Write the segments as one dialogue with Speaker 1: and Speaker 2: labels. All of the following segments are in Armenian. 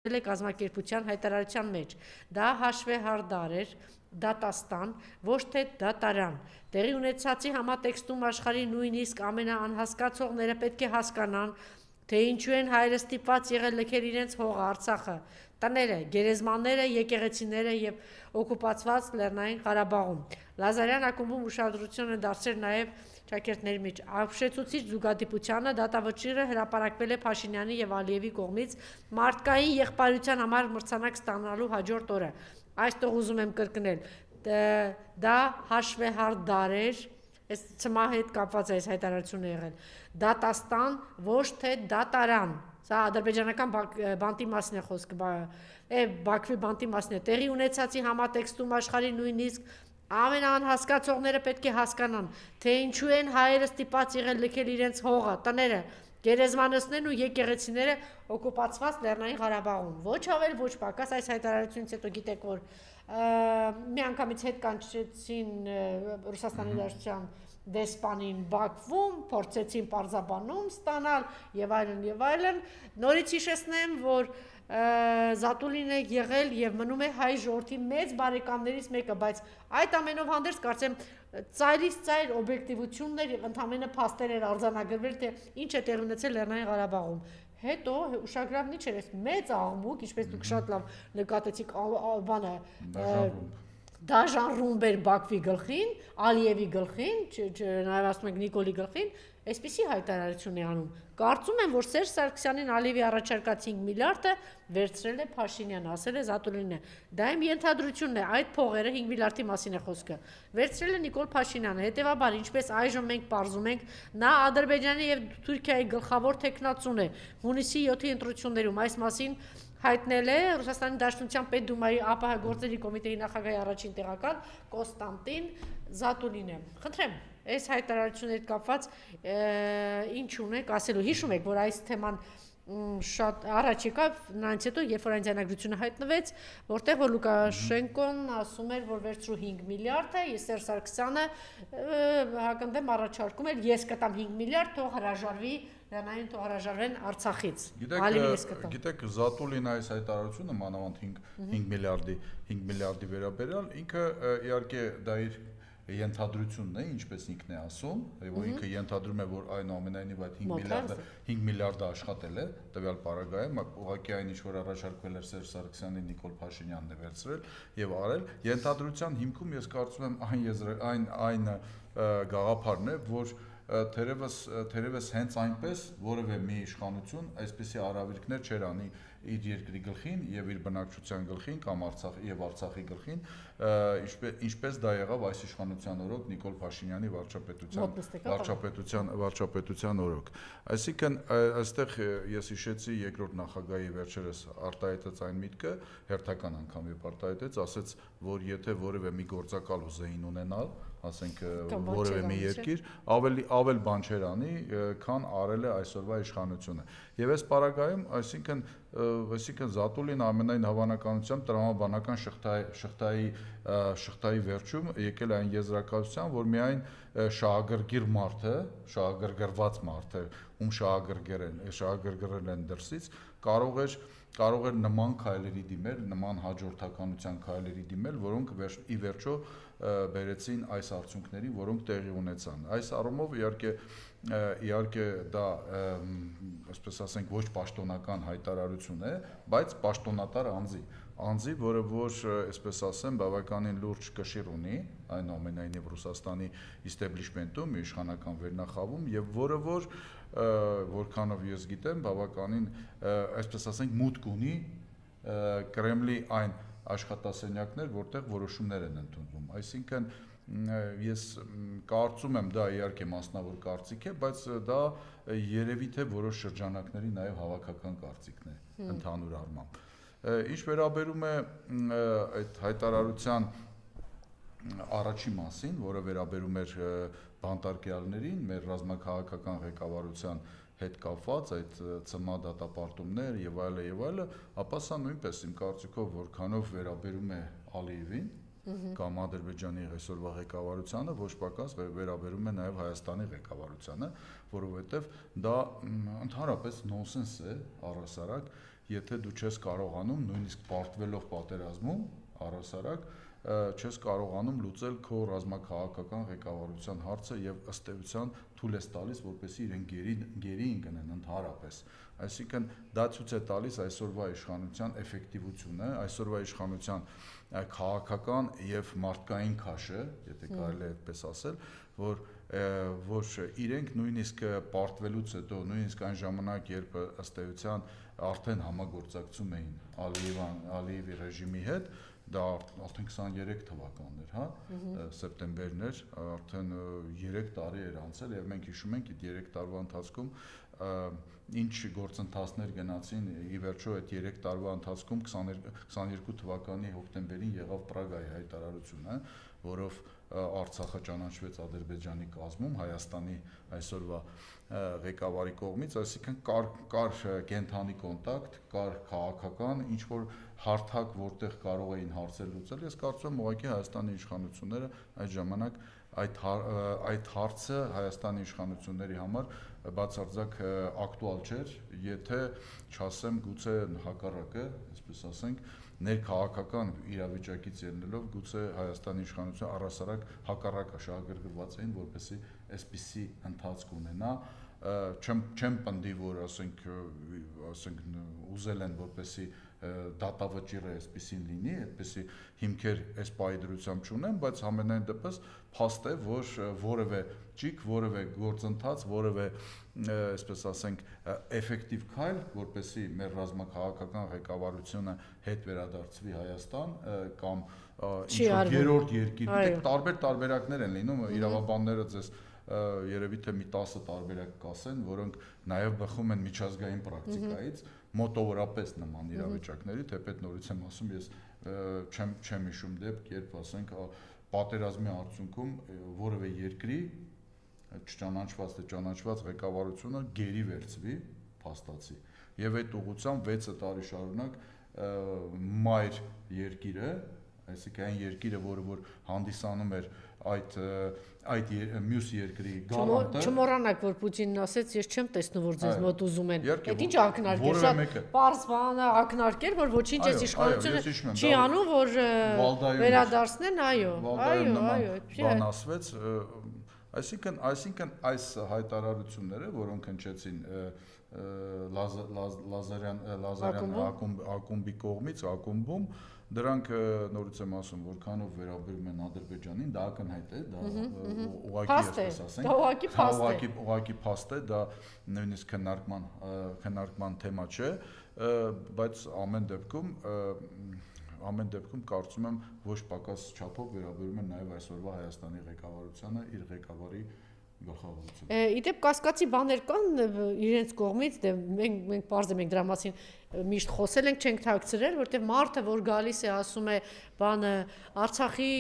Speaker 1: կազմակերպության հայտարարության մեջ։ Դա հաշվեհարդար էր, դատաստան, ոչ թե դատարան։ Տեղի ունեցածի համատեքստում աշխարհի նույնիսկ ամենաանհասկացողները պետք է հասկանան, թե ինչու են հայերը ստիպված եղել լքել իրենց հողը, Արցախը, տները, գերեզմանները, եկեղեցիները եւ օկուպացված Լեռնային Ղարաբաղում։ Լազարյան ակումբում ուշադրություն են դարձրել նաեւ ճակերտների մեջ ապշեցուցիչ զուգադիպությանը, դատավճիռը հրապարակվել է Փաշինյանի եւ Ալիևի կողմից մարդկային եղբայրության համար մրցանակ ստանալու հաջորդ օրը։ Այստեղ ուզում եմ կրկնել, դա հաշվեհարդար էր, այս ծմահ հետ կապված այս հայտարարությունը եղել, դատաստան, ոչ թե դատարան։ Սա ադրբեջանական բանտի մասն է խոսքը, Բաքվի բանտի մասն է։ Տեղի ունեցածի համատեքստում աշխարհի նույնիսկ ամենաանհասկացողները պետք է հասկանան, թե ինչու են հայերը ստիպված եղել լքել իրենց հողը, տները, գերեզմանոցներն ու եկեղեցիները օկուպացված Լեռնային Ղարաբաղում։ Ոչ ավել, ոչ պակաս, այս հայտարարությունից հետո գիտեք, որ մի անգամից հետ կանչեցին Ռուսաստանի Դաշնության դեսպանին Բաքվում, փորձեցին պարզաբանում ստանալ եւ այլն, նորից հիշեցնեմ, որ Զատուլին է եղել եւ մնում է հայ ժողովրդի մեծ բարեկամներից մեկը, բայց այդ ամենով հանդերձ կարծեմ ծայրից ծայր օբյեկտիվություններ եւ ընդհանրապես փաստեր էր արձանագրվել, թե ինչ է տեղի ունեցել Լեռնային Ղարաբաղում։ Հետո ուշագրավն ինչ էր, այս մեծ աղմուկ, ինչպես դուք շատ լավ նկատեցիք, բանը դաժան ռումբ էր Բաքվի գլխին, Ալիևի գլխին, նաև ասում ենք Նիկոլի գլխին, այսպիսի հայտարարություն է անում։ Կարծում եմ, որ Սերժ Սարգսյանին Ալիևի առաջարկած 5 միլիարդը վերցրել է Փաշինյանը, ասել է Զատուլինը։ Դա իմ ենթադրությունն է, այդ փողերը 5 միլիարդի մասին է խոսքը։ Վերցրել է Նիկոլ Փաշինյանը, հետևաբար, ինչպես այժմ մենք պարզում ենք, նա Ադրբեջանի եւ Թուրքիայի գլխավոր թեկնածուն է։ Հունիսի 7-ի ընտրություններում այս մասին հայտնել է Ռուսաստանի Դաշնության Պետդումայի ԱՊՀ գործերի կոմիտեի նախագահի առաջին տեղակալ Կոստանտին Զատուլինը։ Խնդրեմ, այս հայտարարությունների հետ կապված ինչ ունեք ասելու։ Հիշում եք, որ այս թեման շատ առաջ եկավ, նրանից հետո, երբ որ այն ձայնագրությունը հայտնվեց, որտեղ որ Լուկաշենկոն ասում էր, որ վերցրու 5 միլիարդը, Սերժ Սարգսյանը հակընդդեմ առաջարկում էր, ես կտամ 5 միլիարդ, թող հրաժարվի, Լեռնային թող հրաժարվեն Արցախից։
Speaker 2: Գիտեք, Զատուլին այս հայտարարությունը մանավանդ 5 միլիարդի վերաբերյալ, ինքը իհարկե դա իր ենթադրությունն է, ինչպես ինքն է ասում, որ ինքը ենթադրում է, որ այնուամենայնիվ այդ 5 միլիարդը աշխատել է տվյալ պարագայում, ուղղակի այն ինչ որ առաջարկվել էր Սերժ Սարգսյանի, Նիկոլ Փաշինյանն է վերցրել եւ արել, ենթադրության հիմքում ես կարծում եմ այն գաղափարն է, որ թերևս հենց այնպես որևէ մի իշխանություն այսպիսի արարքներ չէր անի իր երկրի գլխին եւ իր բնակչության գլխին կամ Արցախի գլխին, ինչպես դա եղավ այս իշխանության օրոք Նիկոլ Փաշինյանի վարչապետության օրոք։ Այսինքն այստեղ ես հիշեցի երկրորդ նախագահի վերջերս արտահայտած այն միտքը, հերթական անգամ երբ արտահայտեց, ասեց, որ եթե որևէ մի գործակալ ուզեին ունենալ, ասենք որևէ մի երկիր, ավել բան չեր անի, քան արել է այսօրվա իշխանությունը։ Եվ այս պարագայում, այսինքն Զատուլին ամենայն հավանականությամբ տրամաբանական շղթայի վերջում եկել այն եզրակացության, որ միայն շահագրգիռ մարդը, շահագրգռված մարդը, ում շահագրգռել են դրսից, կարող էր նման քայլերի դիմել, նման հաջորդականության քայլերի դիմել, որոնք ի վերջո բերեցին այս արդյունքներին, որոնք տեղի ունեցան։ Այս առումով իհարկե դա, այսպես ասենք, ոչ պաշտոնական հայտարարություն է, բայց պաշտոնատար անձի, որը որ, այսպես ասեմ, բավականին լուրջ կշիռ ունի, այնուամենայնիվ Ռուսաստանի իստեբլիշմենտում, իշխանական վերնախավում, եւ որը որ որքանով ես գիտեմ, բավականին, այսպես ասենք, մուտք ունի Կրեմլի այն աշխատասենյակներ, որտեղ որոշումներ են ընդունվում։ Այսինքն ես կարծում եմ, դա իհարկե մասնավոր կարծիք է, բայց դա երևի թե որոշ շրջանակների նաև հավաքական կարծիքն է ընդհանուր առմամբ։ Ինչ վերաբերում է այդ հայտարարության առաջի մասին, որը վերաբերում էր բանտարկյալներին, մեր ռազմաքաղաքական ղեկավարության հետ կապված այդ ծմա դատապարտումներ եւ այլը, ապա սա նույնպես իմ կարծիքով որքանով վերաբերում է Ալիևին կամ Ադրբեջանի այսօրվա ղեկավարությանը, ոչ պակաս վերաբերում է նաեւ Հայաստանի ղեկավարությանը, որովհետեւ դա ընդհանրապես նոնսենս է առհասարակ եթե դու չես կարողանում նույնիսկ պարտվելով պատերազմում առհասարակ չես կարողանում լուծել քո ռազմաքաղաքական ղեկավարության հարցը եւ ըստ էության թույլ ես տալիս, որպեսզի իրենք գերի ընկնեն ընդհանրապես։ Այսինքն դա ցույց է տալիս այսօրվա իշխանության էֆեկտիվությունը, այսօրվա իշխանության քաղաքական եւ մարդկային քաշը, եթե կարելի է այդպես ասել, որ իրենք նույնիսկ պարտվելուց հետո, նույնիսկ այն ժամանակ, երբ ըստ էության արդեն համագործակցում էին Ալիևի ռեժիմի հետ, դա արդեն 23 թվականն էր, հա, սեպտեմբերն էր, արդեն 3 տարի էր անցել եւ մենք հիշում ենք այդ 3 տարվա ընթացքում ինչ գործընթացներ գնացին, ի վերջո այդ 3 տարվա ընթացքում 22 թվականի հոկտեմբերին եղավ Պրագայի հայտարարությունը, որով Արցախը ճանաչվեց Ադրբեջանի կազմում, Հայաստանի այսօրվա ղեկավարի կողմից, այսինքն կար կենթանի կոնտակտ, կար քաղաքական, ինչ որ հարթակ, որտեղ կարող էին հարցեր լուծել, ես կարծում եմ ուղղակի Հայաստանի իշխանությունները այդ ժամանակ այդ հարցը Հայաստանի իշխանությունների համար բացարձակ ակտուալ չէր, եթե չասեմ գուցե հակառակը, այսպես ասենք, ներքաղաքական իրավիճակից ելնելով գուցե Հայաստանի իշխանությունը առհասարակ հակառակը շահագրգռված էին, որպեսզի այսպիսի ընթացք ունենա, չեմ պնդի, որ ասենք ուզել են, որպեսզի դատավճիռը այսպեսին լինի, այդպեսի հիմքեր այս պայդրությամբ չունեն, բայց համենայն դեպս փաստ է, որ որևէ ճիգ, որևէ գործընթաց, որևէ այսպես ասենք էֆեկտիվ քայլ, որպեսզի մեր ռազմաքաղաքական ղեկավարությունը հետ վերադարձվի Հայաստան կամ ինչ-որ երրորդ երկիր, տարբեր տարբերակներ են լինում, իրավաբանները ձեզ երևի թե մի 10 տարբերակ կասեն, որոնք նաև բխում են միջազգային պրակտիկայից, մոտավորապես նման իրավիճակների, թեպետ նորից եմ ասում, ես չեմ հիշում դեպք, երբ ասենք պատերազմի արդյունքում որևէ երկրի չճանաչված թե ճանաչված ղեկավարությունը գերի վերցվի փաստացի։ Եվ այդ ուղղությամբ 6 տարի շարունակ մայր երկիրը, այսինքն այն երկիրը, որ հանդիսանում էր այդ մյուս երկրի գաղափարը
Speaker 1: Չմոռանաք, որ Պուտինն ասեց, ես չեմ տեսնում, որ ձեզ մոտ ուզում են։ Այդ ինչ ակնարկ է, շատ պարզ բան ակնարկ էր, որ ոչինչ այս իշխանությունը չի անում, որ վերադարձնեն, այո,
Speaker 2: բան ասվեց, այսինքն այս հայտարարությունները, որոնք հնչեցին Լազարյան ակումբի կողմից, ակումբում, դրանք նորից եմ ասում, որքանով վերաբերում են Ադրբեջանին, դա ակնհայտ է, դա ուղղակի այսպես ասենք, ուղղակի փաստ է, դա նույնիսկ քննարկման թեմա չէ, բայց ամեն դեպքում կարծում եմ ոչ պակաս չափով վերաբերում են նաև այսօրվա Հայաստանի ղեկավարությանը, իր ղեկավարի գլխավորությունը։
Speaker 1: Իդեպ կասկածի բաներ կան իրենց կողմից, մենք պարզ է մենք դրա մասին միշտ խոսել ենք, չենք թաքցրել, որտեղ մարդը, որ գալիս է, ասում է բանը Արցախի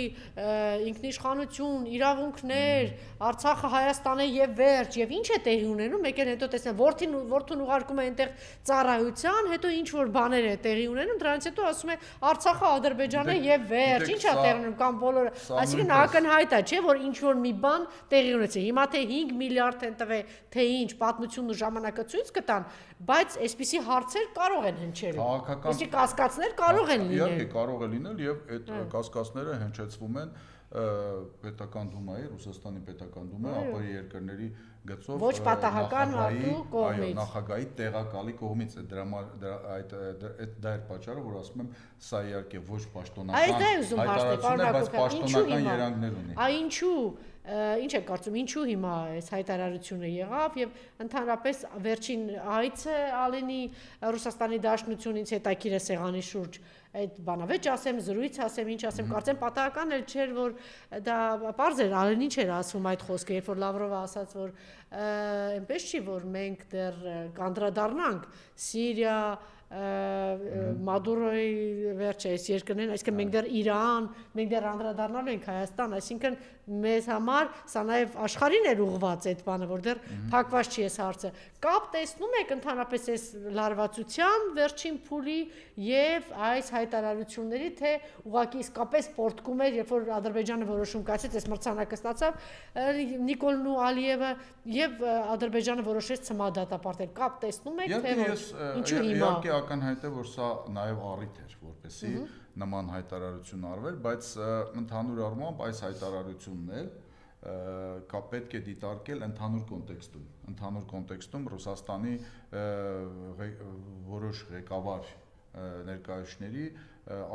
Speaker 1: ինքնիշխանություն, իրավունքներ, Արցախը Հայաստան է եւ վերջ, եւ ինչ է տեղի ունենում, մեկ էլ հետո տեսնեմ որդուն ուղարկում է այնտեղ ծառայության, հետո ինչ որ բաներ է տեղի ունենում, դրանից հետո ասում է Արցախը Ադրբեջան է եւ վերջ, ինչ է տեղի ունենում կամ բոլորը, այսինքն ակնհայտ է, չէ, որ ինչ որ մի բան տեղի ունեցել։ Հիմա թե 5 միլիարդ են տվել, թե ինչ, պատմությունն ու ժամանակը ցույց կտան, բայց այսպիսի հարցեր կարող են հնչել։ Այսի կասկածներ կարող են լինել։
Speaker 2: Իհարկե կարող է լինել եւ այդ կասկածները հնչեցվում են պետական դումայի, Ռուսաստանի պետական դումայի, ԱՊՀ երկրների գծով
Speaker 1: ոչ պատահական մարդու կողմից,
Speaker 2: նախագահի տեղակալի կողմից, դա էր պատճառը, որ ասում եմ, սա իհարկե ոչ պաշտոնական հայտարարություն է, բայց պաշտոնական երանգներ ունի։
Speaker 1: Ինչու ինչ եք կարծում, ինչու հիմա այս հայտարարությունը եղավ եւ ընդհանրապես վերջին այցը Ալենի Ռուսաստանի Դաշնությունից հետաքրիր է սեղանի շուրջ այդ բանավեճ ասեմ, զրույց ասեմ, ինչ ասեմ, կարծեմ պատահական էլ չէր, որ դա պարզ էր, Ալենին չէր ասում այդ խոսքը, երբ որ Լավրովը ասաց, որ այնպես չի, որ մենք դեռ կանդրադառնանք Սիրիա, Մադուրոյի վերջը այս երկրներն, այսինքն մենք դեռ Իրան, մենք դեռ անդրադառնալու ենք Հայաստան, այսինքն մեզ համար սա նաև աշխարհին էր ուղղված այդ բանը, որ դեռ փակված չի այս հարցը։ Կապ տեսնում եք ընդհանրապես այս լարվածության վերջին փուլի եւ այս հայտարարությունների, թե ուղղակի իսկապես պորտկում էր, երբ որ Ադրբեջանը որոշում կայացրեց, այս մրցանակը ստացավ Նիկոլն ու Ալիևը եւ Ադրբեջանը որոշեց ցմահ-դատապարտել։ Կապ տեսնում եք, թե ինչու հիմա։
Speaker 2: Իհարկե ակնհայտ է, որ սա նաև առիթ էր, որպեսզի նման հայտարարություն արվեր, բայց ընդհանուր առմամբ այս հայտարարությունն էլ պետք է դիտարկել ընդհանուր կոնտեքստում Ռուսաստանի որոշ ղեկավար ներկայացուցիչների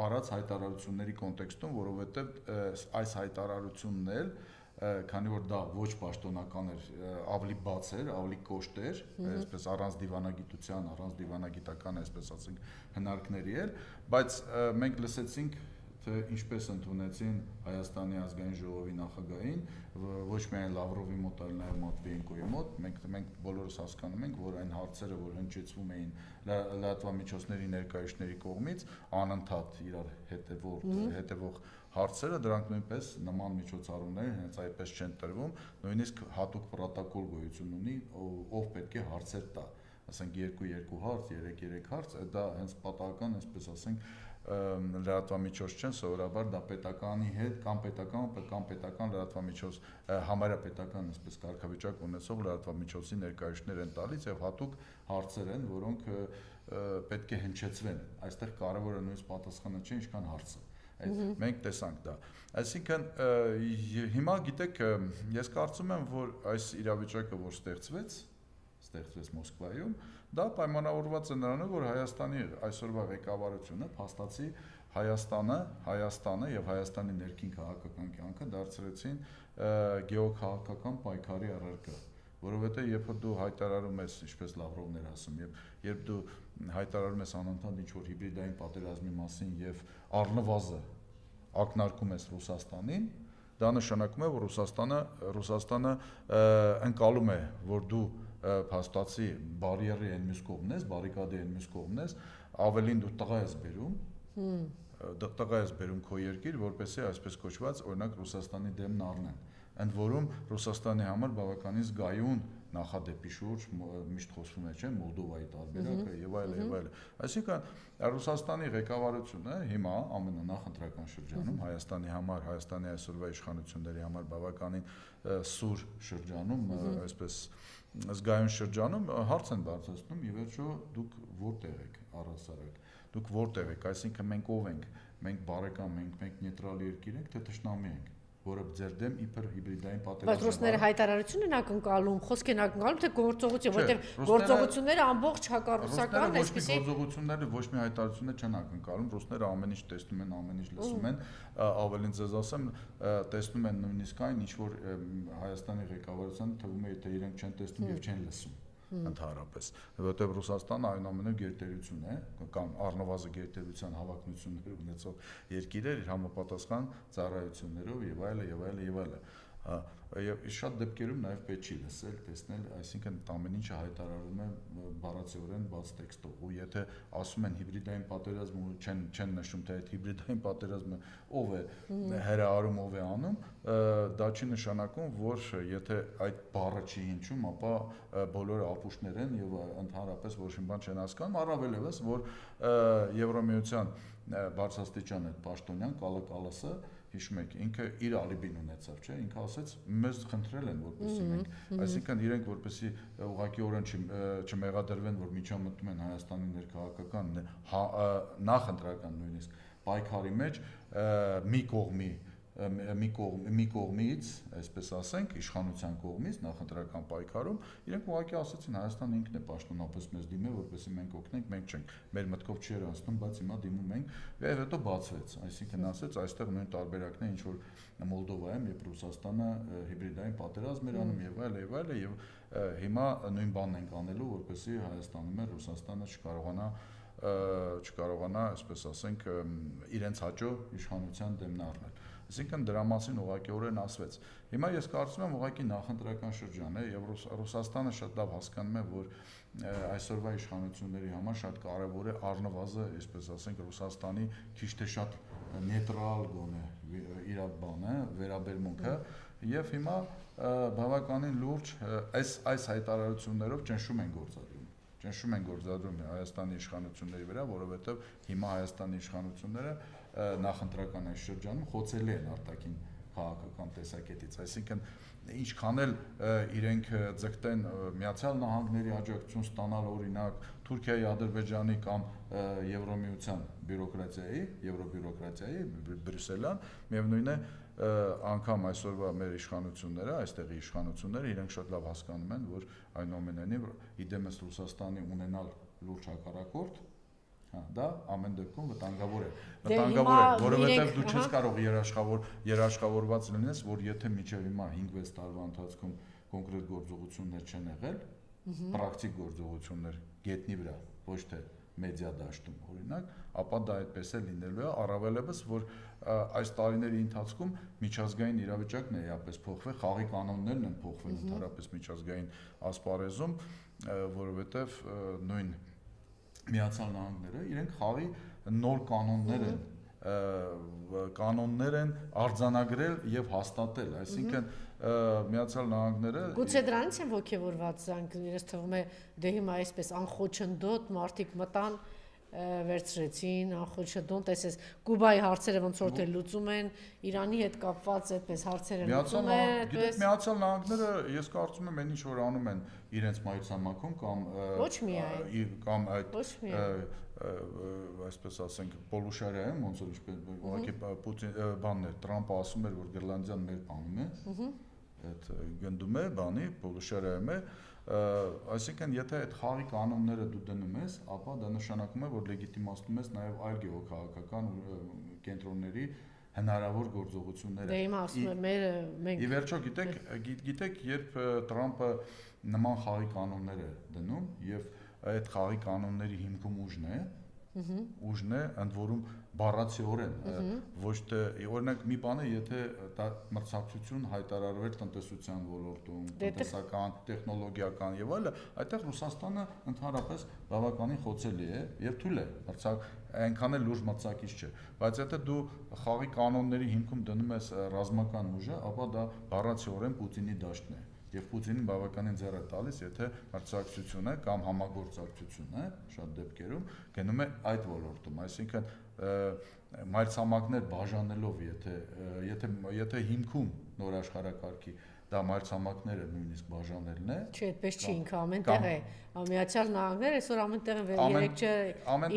Speaker 2: արած հայտարարությունների կոնտեքստում, որովհետև այս հայտարարությունն էլ քանի որ դա ոչ պաշտոնական էր, ավելի բաց էր, ավելի կոշտ էր, այսպես առանց դիվանագիտության, առանց դիվանագիտական, այսպես ասենք, հնարքների էր, բայց մենք լսեցինք, թե ինչպես ընդունեցին Հայաստանի ազգային ժողովի նախագահին, ոչ միայն Լավրովի մոտ, այլ նաև Մատվիենկոյի մոտ, մենք բոլորս հասկանում ենք, որ այն հարցերը, որ հնչեցվում էին լրատվամիջոցների ներկայացուցիչների կողմից, անընդհատ իրար հետևող հարցերը, դրանք նույնպես նման միջոցառումներ հենց այդպես չեն տրվում, նույնիսկ հատուկ պրոտոկոլ գոյություն ունի, ով պետք է հարցեր տա, ասենք 2 հարց, 3 հարց, դա հենց պատահական, այսպես ասենք, լրատվամիջոց չեն, սովորաբար դա պետականի հետ կամ պետական լրատվամիջոց, համարյա պետական, այսպես կարգավիճակ ունեցող լրատվամիջոցի ներկայացուցիչներ են տալիս եւ հատուկ հարցեր են, որոնք պետք է հնչեցվեն, այստեղ կարևորը նույնիսկ պատասխանը չէ, ինչքան հարցը։ Մենք տեսանք դա, այսինքն հիմա գիտեք, ես կարծում եմ, որ այս իրավիճակը, որ ստեղծվեց Մոսկվայում, դա պայմանավորված է նրանով, որ Հայաստանի այսօրվա ղեկավարությունը փաստացի Հայաստանը եւ Հայաստանի ներքին քաղաքական կյանքը դարձրեցին գեոքաղաքական պայքարի առարկա, որովհետեւ երբ դու հայտարարում ես, ինչպես Լավրովն էր ասում, երբ դու հայտարարում ես անընդհատ ինչ-որ հիբրիդային պատերազմի մասին եւ առնվազն ակնարկում ես Ռուսաստանին, դա նշանակում է, որ Ռուսաստանը ընկալում է, որ դու փաստացի բարիերի այն մյուս կողմն ես, բարիկադի այն մյուս կողմն ես, ավելին դու տղա ես բերում քո երկիր, որպեսզի այսպես կոչված, օրինակ Ռուսաստանի դեմն առնեն։ Ընդ որում Ռուսաստանի համար բավականին զգայուն նախադեպի շուրջ միշտ խոսվում է, չէ՞, Մոլդովայի տարբերակը եւ այլն։ Այսինքն Ռուսաստանի ղեկավարությունը հիմա ամենանախընտրական շրջանում Հայաստանի համար, Հայաստանի այսօրվա իշխանությունների համար բավականին սուր շրջանում, այսպես զգայուն շրջանում հարց են բարձրացնում, ի վերջո դուք որտեղ եք առհասարակ, դուք որտեղ եք, այսինքն մենք ով ենք, մենք բարեկամ ենք, մենք նեյտրալ երկիր ենք, թե թշնամի ենք, որը ձեր դեմ իբր հիբրիդային պատերազմ։
Speaker 1: Բայց ռուսները հայտարարություն են ակնկալում, խոսք են ակնկալում, թե գործողություն, որտեղ գործողությունները ամբողջ հակառուսական, այսպեսի
Speaker 2: գործողությունները ոչ մի հայտարարություններ չեն ակնկալում, ռուսները ամեն ինչ տեսնում են, ամեն ինչ լսում են, ավելին ձեզ ասեմ, տեսնում են նույնիսկ այն, ինչ որ Հայաստանի ղեկավարությանը թվում է, թե իրենք չեն տեսնում եւ չեն լսում։ Ընդհանրապես, որովհետև Ռուսաստանը այնուամենայնիվ գերտերություն է, կամ առնվազն գերտերության հավակնություններ ունեցող երկիր է իր համապատասխան ծառայություններով եւ այլն։ Եվ շատ դեպքերում նաև պետք չի լսել, տեսնել, այսինքն ամեն ինչը հայտարարվում է բառացիորեն բաց տեքստով, ու եթե ասում են հիբրիդային պատերազմ ու չեն նշում, թե այդ հիբրիդային պատերազմը ով է հրահարում, ով է անում, դա չի նշանակում, որ եթե այդ բառը չի հնչում, ապա բոլորը ապուշներ են եւ ընդհանրապես ոչ մի բան չեն հասկանում, առավել եւս, որ Եվրամիության բարձրաստիճան այդ պաշտոնյան Կալլասը հիշում եք, ինքը իր ալիբին ունեցավ, չէ՞, ինքը ասեց, մեզ խնդրել են, որպեսզի մենք, այսինքն իրենք որպեսզի ուղղակիորեն չմեղադրվեն, որ միջամտում են Հայաստանի ներքաղաքական նախընտրական նույնիսկ պայքարի մեջ մի կողմից, այսպես ասենք, իշխանության կողմից նախընտրական պայքարում, իրենք ուղղակի ասացին Հայաստանը ինքն է պաշտոնապես մեզ դիմել, որպեսզի մենք օգնենք, մենք չենք, մեր մտքով չէր անցնում, բայց հիմա դիմում ենք, եւ հետո բացվեց, այսինքն ասեց, այստեղ նույն տարբերակն է, ինչ որ Մոլդովայում, երբ Ռուսաստանը հիբրիդային պատերազմ էր անում եւ այլն, եւ հիմա նույն բանն ենք անելու, որպեսզի Հայաստանում է Ռուսաստանը չկարողանա, այսպես ասենք, իրենց հաճո իշխանության դեմն առնել։ Այսինքն դրա մասին ուղղակիորեն ասվեց։ Հիմա ես կարծում եմ ուղղակի նախընտրական շրջան է եւ Ռուսաստանը շատ լավ հասկանում է, որ այսօրվա իշխանությունների համար շատ կարևոր է առնվազն, այսպես ասենք, Ռուսաստանի քիչ թե շատ նեյտրալ գոնե իր բանը, վերաբերմունքը եւ հիմա բավականին լուրջ այս հայտարարություններով ճնշում են գործադրում Հայաստանի իշխանությունների վրա, որովհետեւ հիմա Հայաստանի իշխանությունները նախընտրական այս շրջանում խոցել են արտաքին քաղաքական տեսակետից, այսինքն ինչքան էլ իրենք ձգտեն Միացյալ Նահանգների աջակցություն ստանալ օրինակ Թուրքիայի, Ադրբեջանի կամ Եվրոմիության եվրոբյուրոկրատիայի Բրյուսելյան, միևնույն է անգամ այսօրվա մեր իշխանությունները, այստեղի իշխանությունները իրենք շատ լավ հասկանում են, որ այնուամենայնիվ իդեմս Ռուսաստանի ունենալ լուրջ հակառակորդ դա ամեն դեպքում վտանգավոր է, որովհետև դու չես կարող երաշխավորված լինես, որ եթե մինչև հիմա 5-6 տարվա ընթացքում կոնկրետ գործողություններ չեն եղել, պրակտիկ գործողություններ գետնի վրա, ոչ թե մեդիա դաշտում, օրինակ, ապա դա այդպես է լինելու է, առավելևս, որ այս տարիների ընթացքում միջազգային իրավիճակն է էապես փոխվել, խաղի կանոններն են փոխվել ընդհանրապես միջազգային ասպարեզում, որովհետև նույն Միացյալ Նահանգները իրենք խաղի նոր կանոններ են արձանագրել եւ հաստատել, այսինքն Միացյալ Նահանգները
Speaker 1: գուցե դրանից են ոգևորված, ինձ թվում է դե հիմա այսպես անխոչնդոտ մարդիկ մտան վերցրեցին, անխոչնդոտ, տեսես Կուբայի հարցերը ոնց որ թե լուծում են, Իրանի հետ կապված այդպես հարցերը լուծում են,
Speaker 2: գիտեք Միացյալ Նահանգները, ես կարծում եմ, այն ինչ որ անում են իրենց մայրցամաքում կամ այդ այսպես ասենք Պոլուշարիայում ոնց որ ուղղակի Պուտին բանն է Տրամպը ասում էր որ Գրլանդիան մեր բանում է այդ գնդում է բանի Պոլուշարիայում է այսինքն եթե այդ խաղի կանոնները դու դնում ես ապա դա նշանակում է որ լեգիտիմացնում ես նաև այլ գեոքաղաքական կենտրոնների հնարավոր գործողությունները
Speaker 1: դե հիմա ասում եմ մենք
Speaker 2: ի վերջո գիտեք երբ Տրամպը նման խաղի կանոններ է դնում եւ այդ խաղի կանոնների հիմքում ուժն է ընդ որում բառացիորեն ոչ թե օրինակ մի բան է եթե դա մրցակցություն հայտարարվեր տնտեսության ոլորտում տնտեսական տեխնոլոգիական եւ այլը այդտեղ Ռուսաստանը ընդհանրապես բավականին խոցելի է եւ թույլ է այնքան էլ լուրջ մրցակից չէ բայց եթե դու խաղի կանոնների հիմքում դնում ես ռազմական ուժը ապա դա բառացիորեն Պուտինի դաշտն է եւ Պուտինին բավականին ձեռ է տալիս, եթե մրցակցությունը կամ համագործակցությունը շատ դեպքերում գնում է այդ ոլորտում, այսինքն մայրցամաքներ բաժանելով, եթե հիմքում նոր աշխարհակարգի դա մայրցամաքները նույնիսկ բաժանելն է։
Speaker 1: Չէ, այդպես չի, ինքը ամենտեղ է։ Միացյալ Նահանգները այսօր ամենտեղ են երեք չէ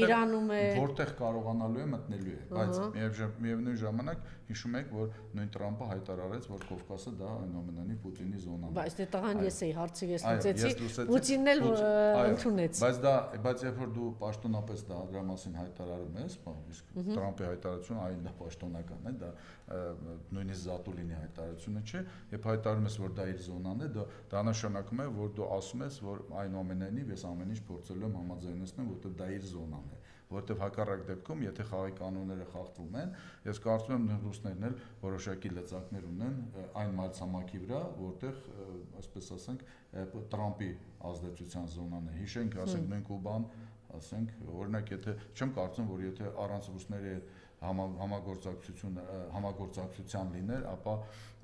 Speaker 1: Իրանում է
Speaker 2: որտեղ կարողանալու է մտնելու է, բայց միևնույն ժամանակ հիշում եք, որ նույն Տրամպը հայտարարեց, որ Կովկասը դա այնուամենայնիվ Պուտինի զոնան է։
Speaker 1: Բայց դե տղան ես էի հարցը ես լուծեցի, Պուտինն էլ ընդունեց։
Speaker 2: Բայց երբ որ դու պաշտոնապես դրա մասին հայտարարում ես, իսկ Տրամպի հայտարարությունը այլ դա պաշտոնական է, դա նույնիսկ Զատուլինի հայտարարությունը չէ, երբ հայտարարում ես, որ դա իր զոնան է, դա նշանակում է, որ դու ասում ես, որ այնուամենայնիվ ես ամեն ինչ փորձելու եմ համաձայնեցնել, որովհետև դա իր զոնան է, որովհետև հակառակ դեպքում, եթե խաղի կանոնները խախտվում են, ես կարծում եմ նույն ռուսներն էլ որոշակի լծակներ ունեն այն մայրցամաքի վրա, որտեղ, այսպես ասենք, Տրամպի ազդեցության զոնան է։ Հիշենք, ասենք նույն Կուբան, ասենք, օրինակ, եթե չեմ կարծում, որ եթե առանց ռուսների համագործակցության լիներ, ապա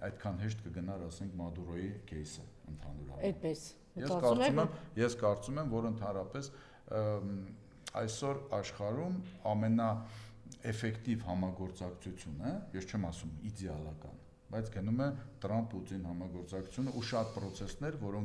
Speaker 2: այդքան հեշտ կգնար, ասենք, Մադուրոյի кейսը ընդհանուր
Speaker 1: առմամբ։
Speaker 2: Ես կարծում եմ, որ ընդհանրապես այսօր աշխարհում ամենաէֆեկտիվ համագործակցությունը, ես չեմ ասում իդեալական, բայց գնում է Տրամփ-Պուտին համագործակցությունը ու շատ պրոցեսներ, որոնք